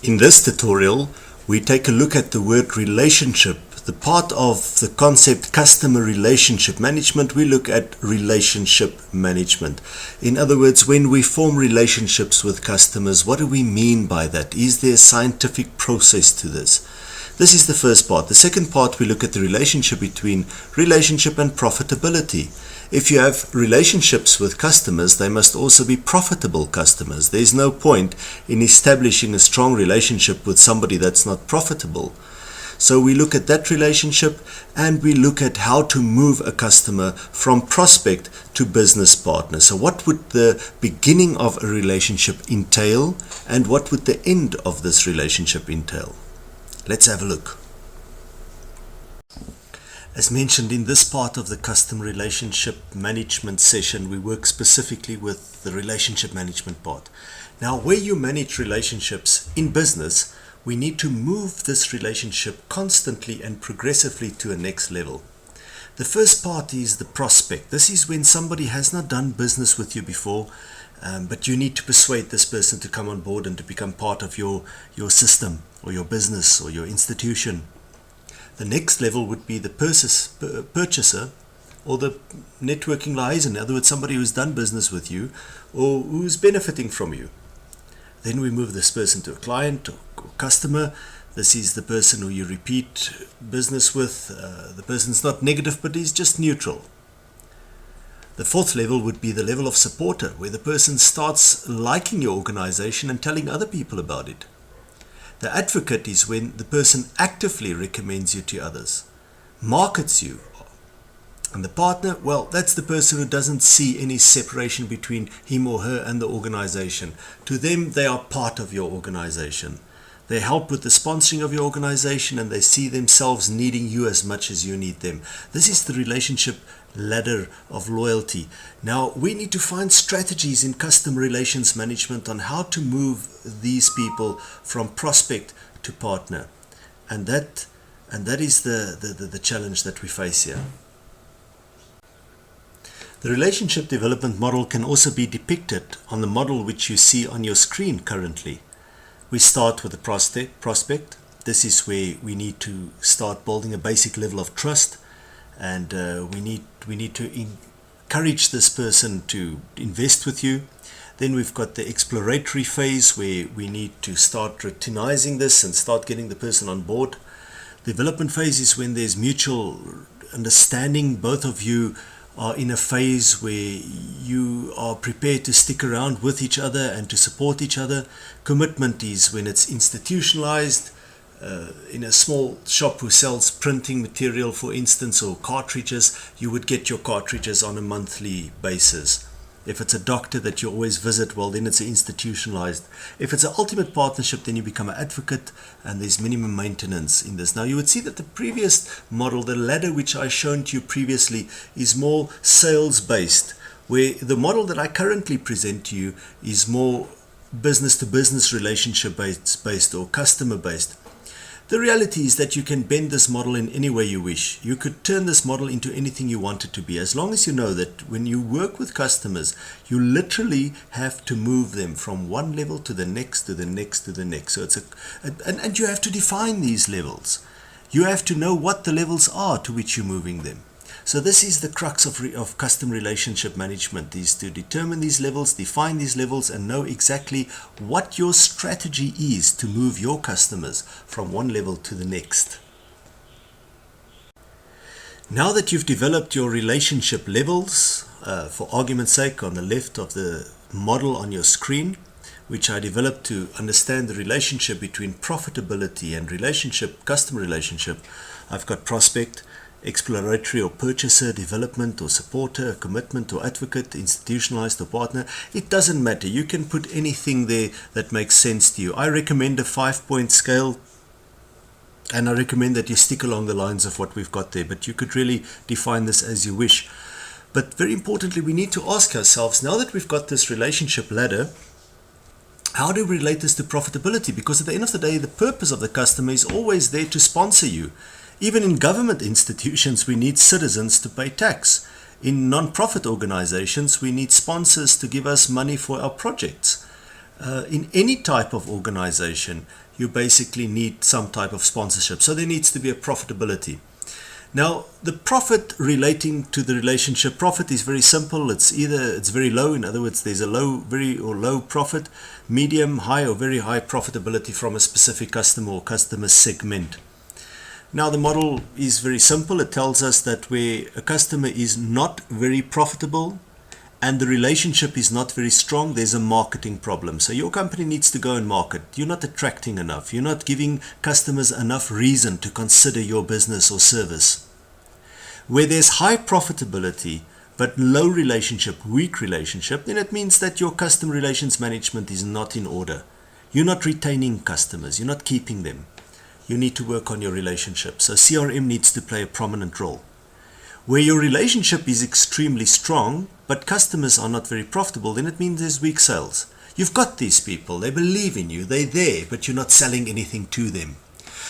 In this tutorial, we take a look at the word relationship. The part of the concept customer relationship management, we look at relationship management. In other words, when we form relationships with customers, what do we mean by that? Is there a scientific process to this? This is the first part. The second part, we look at the relationship between relationship and profitability. If you have relationships with customers, they must also be profitable customers. There's no point in establishing a strong relationship with somebody that's not profitable. So we look at that relationship and we look at how to move a customer from prospect to business partner. So what would the beginning of a relationship entail and what would the end of this relationship entail? Let's have a look. As mentioned, in this part of the customer relationship management session, we work specifically with the relationship management part. Now, where you manage relationships in business, we need to move this relationship constantly and progressively to a next level. The first part is the prospect. This is when somebody has not done business with you before, but you need to persuade this person to come on board and to become part of your system or your business or your institution. The next level would be the purchaser or the networking liaison. In other words, somebody who's done business with you or who's benefiting from you. Then we move this person to a client or customer. This is the person who you repeat business with. The person's not negative, but he's just neutral. The fourth level would be the level of supporter, where the person starts liking your organization and telling other people about it. The advocate is when the person actively recommends you to others, markets you. And the partner, well, that's the person who doesn't see any separation between him or her and the organization. To them, they are part of your organization. They help with the sponsoring of your organization and they see themselves needing you as much as you need them. This is the relationship ladder of loyalty. Now, we need to find strategies in customer relations management on how to move these people from prospect to partner. And that is the challenge that we face here. The relationship development model can also be depicted on the model which you see on your screen currently. We start with the prospect. This is where we need to start building a basic level of trust, and we need to encourage this person to invest with you. Then we've got the exploratory phase where we need to start routinizing this and start getting the person on board. Development phase is when there's mutual understanding. Both of you are in a phase where you are prepared to stick around with each other and to support each other. Commitment is when it's institutionalized. In a small shop who sells printing material, for instance, or cartridges, you would get your cartridges on a monthly basis. If it's a doctor that you always visit, well, then it's institutionalized. If it's an ultimate partnership, then you become an advocate and there's minimum maintenance in this. Now, you would see that the previous model, the ladder which I shown to you previously, is more sales-based, where the model that I currently present to you is more business-to-business relationship-based or customer-based. The reality is that you can bend this model in any way you wish. You could turn this model into anything you want it to be, as long as you know that when you work with customers, you literally have to move them from one level to the next, to the next, to the next. So and you have to define these levels. You have to know what the levels are to which you're moving them. So this is the crux of custom relationship management, is to determine these levels, define these levels, and know exactly what your strategy is to move your customers from one level to the next. Now that you've developed your relationship levels, for argument's sake, on the left of the model on your screen, which I developed to understand the relationship between profitability and customer relationship, I've got prospect, exploratory or purchaser, development or supporter, commitment or advocate, institutionalized or partner. It doesn't matter. You can put anything there that makes sense to you. I recommend a 5-point scale, and I recommend that you stick along the lines of what we've got there, but you could really define this as you wish. But very importantly, we need to ask ourselves, now that we've got this relationship ladder, how do we relate this to profitability? Because at the end of the day, the purpose of the customer is always there to sponsor you. Even in government institutions, we need citizens to pay tax. In non-profit organizations, we need sponsors to give us money for our projects. In any type of organization, you basically need some type of sponsorship. So there needs to be a profitability. Now, the profit relating to the relationship, profit is very simple. It's very low. In other words, there's a very low profit, medium, high, or very high profitability from a specific customer or customer segment. Now, the model is very simple. It tells us that where a customer is not very profitable and the relationship is not very strong, there's a marketing problem. So your company needs to go and market. You're not attracting enough. You're not giving customers enough reason to consider your business or service. Where there's high profitability but low relationship, weak relationship, then it means that your customer relations management is not in order. You're not retaining customers. You're not keeping them. You need to work on your relationship. So CRM needs to play a prominent role. Where your relationship is extremely strong, but customers are not very profitable, then it means there's weak sales. You've got these people, they believe in you, they're there, but you're not selling anything to them.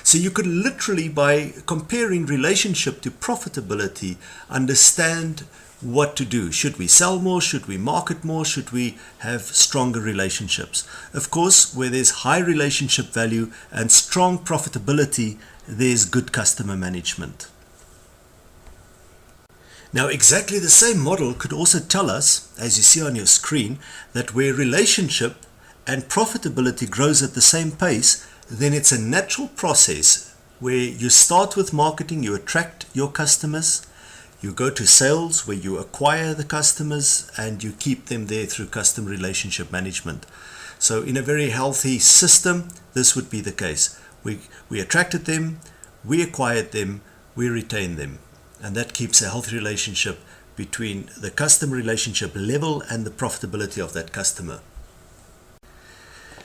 So you could literally, by comparing relationship to profitability, understand what to do. Should we sell more? Should we market more? Should we have stronger relationships? Of course, where there's high relationship value and strong profitability, there's good customer management. Now, exactly the same model could also tell us, as you see on your screen, that where relationship and profitability grows at the same pace, then it's a natural process where you start with marketing, you attract your customers, you go to sales where you acquire the customers and you keep them there through customer relationship management. So in a very healthy system, this would be the case. We attracted them, we acquired them, we retained them. And that keeps a healthy relationship between the customer relationship level and the profitability of that customer.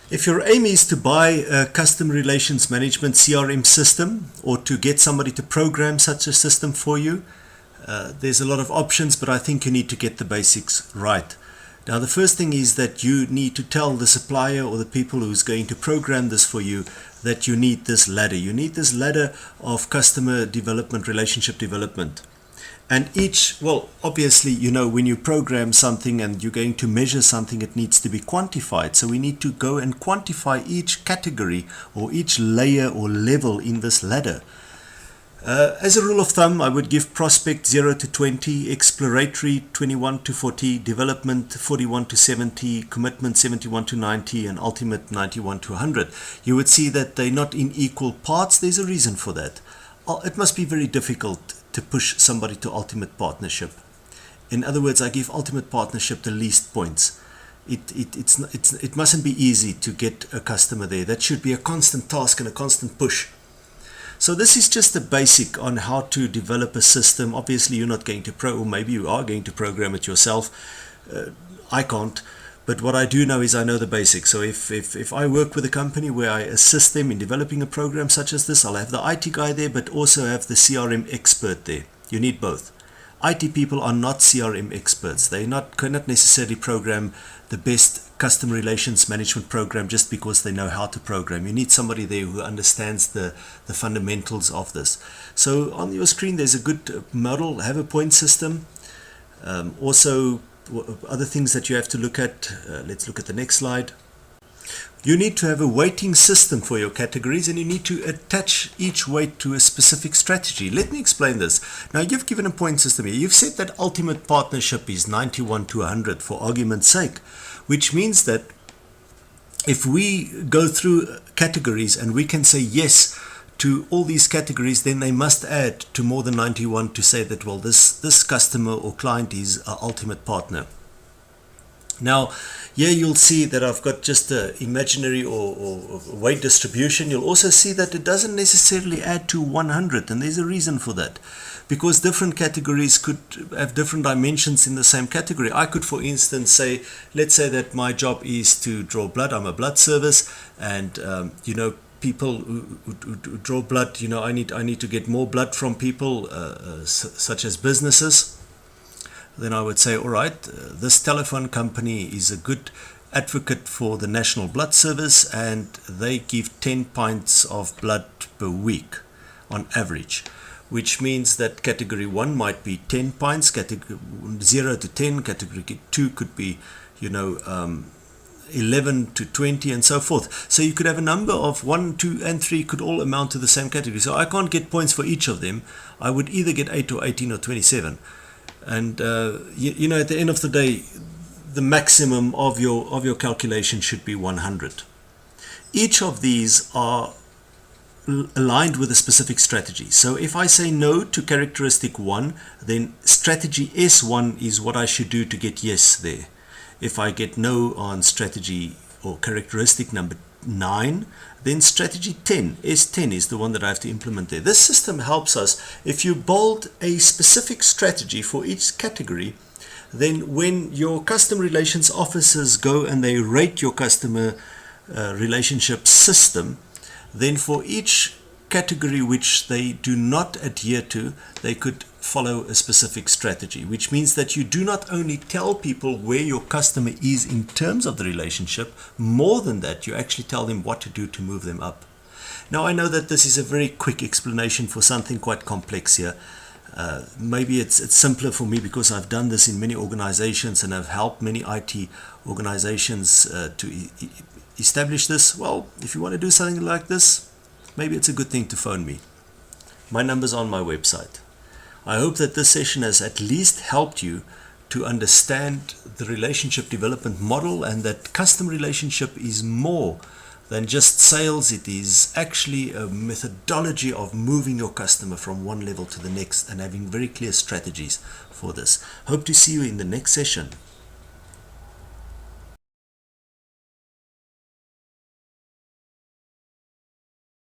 If your aim is to buy a customer relations management CRM system or to get somebody to program such a system for you, there's a lot of options, but I think you need to get the basics right. Now, the first thing is that you need to tell the supplier or the people who's going to program this for you that you need this ladder. You need this ladder of customer development, relationship development. And obviously, when you program something and you're going to measure something, it needs to be quantified. So we need to go and quantify each category or each layer or level in this ladder. As a rule of thumb, I would give prospect 0 to 20, exploratory 21 to 40, development 41 to 70, commitment 71 to 90, and ultimate 91 to 100. You would see that they're not in equal parts. There's a reason for that. It must be very difficult to push somebody to ultimate partnership. In other words, I give ultimate partnership the least points. It mustn't be easy to get a customer there. That should be a constant task and a constant push. So this is just a basic on how to develop a system. Obviously, you're not going to or maybe you are going to program it yourself. I can't. But what I do know is I know the basics. So if I work with a company where I assist them in developing a program such as this, I'll have the IT guy there, but also have the CRM expert there. You need both. IT people are not CRM experts. They cannot necessarily program the best customer relations management program just because they know how to program. You need somebody there who understands the fundamentals of this. So on your screen, there's a good model, have a point system. Also, other things that you have to look at. Let's look at the next slide. You need to have a weighting system for your categories, and you need to attach each weight to a specific strategy. Let me explain this. Now, you've given a point system here. You've said that ultimate partnership is 91 to 100 for argument's sake, which means that if we go through categories and we can say yes to all these categories, then they must add to more than 91 to say that, well, this customer or client is our ultimate partner. Now, here you'll see that I've got just an imaginary or weight distribution. You'll also see that it doesn't necessarily add to 100, and there's a reason for that. Because different categories could have different dimensions in the same category. I could, for instance, say, let's say that my job is to draw blood. I'm a blood service, and people who draw blood, I need to get more blood from people, such as businesses. Then I would say, all right, this telephone company is a good advocate for the National Blood Service, and they give 10 pints of blood per week on average, which means that category 1 might be 10 pints, category 0 to 10, category 2 could be, 11 to 20 and so forth. So you could have a number of 1, 2 and 3 could all amount to the same category. So I can't get points for each of them. I would either get 8 or 18 or 27. And you know, at the end of the day, the maximum of your calculation should be 100. Each of these are aligned with a specific strategy. So if I say no to characteristic 1, then strategy S1 is what I should do to get yes there. If I get no on strategy or characteristic number 9, then strategy 10, S10 is the one that I have to implement there. This system helps us. If you build a specific strategy for each category, then when your customer relations officers go and they rate your customer relationship system, then for each category which they do not adhere to, they could follow a specific strategy, which means that you do not only tell people where your customer is in terms of the relationship, more than that, you actually tell them what to do to move them up. Now, I know that this is a very quick explanation for something quite complex here. Maybe it's simpler for me because I've done this in many organizations and I've helped many IT organizations to establish this. Well, if you want to do something like this, maybe it's a good thing to phone me. My number's on my website. I hope that this session has at least helped you to understand the relationship development model, and that customer relationship is more than just sales. It is actually a methodology of moving your customer from one level to the next and having very clear strategies for this. Hope to see you in the next session.